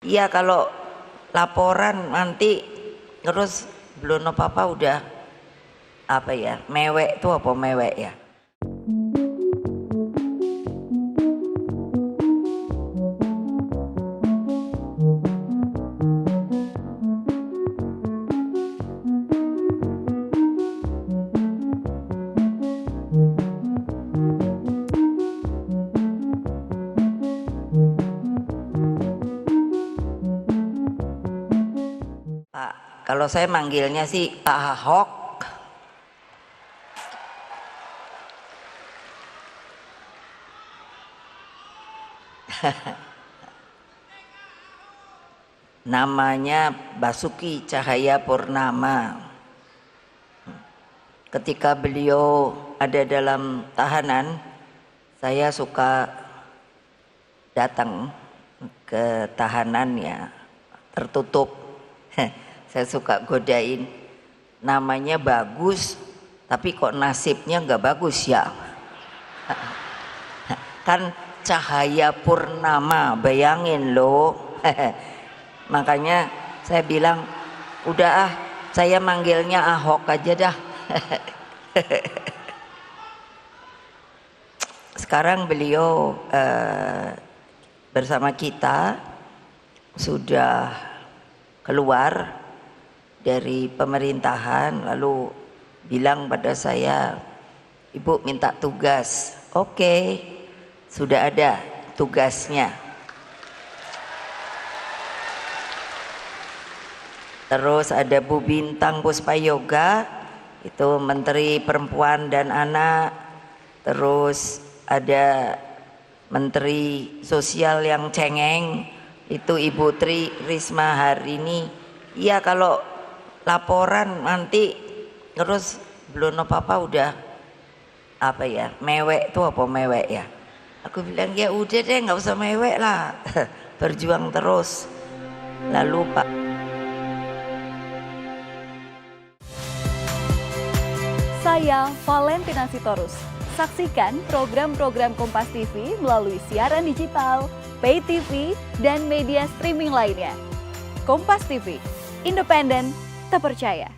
Iya kalau laporan nanti terus belum apa-apa udah apa ya, mewek tuh apa mewek ya. Pak, kalau saya manggilnya sih Pak Ahok. Namanya Basuki Cahayapurnama. Ketika beliau ada dalam tahanan, saya suka datang ke tahanan ya, tertutup. Saya suka godain. Namanya bagus, tapi kok nasibnya nggak bagus ya. Kan Cahayapurnama, bayangin loh. Makanya saya bilang, udah ah, saya manggilnya Ahok aja dah. Sekarang beliau bersama kita sudah keluar dari pemerintahan, lalu bilang pada saya, Ibu minta tugas. Oke, sudah ada tugasnya. Terus ada Bu Bintang Puspayoga, itu Menteri Perempuan dan Anak. Terus ada Menteri Sosial yang cengeng, itu Ibu Tri Risma hari ini. Iya kalau laporan nanti terus belum apa-apa udah apa ya, mewek tuh apa mewek ya. Aku bilang ya udah deh nggak usah mewek lah, berjuang terus. Lalu Pak Saya Valentina Sitorus. Saksikan program-program Kompas TV melalui siaran digital, pay TV, dan media streaming lainnya. Kompas TV, independen, terpercaya.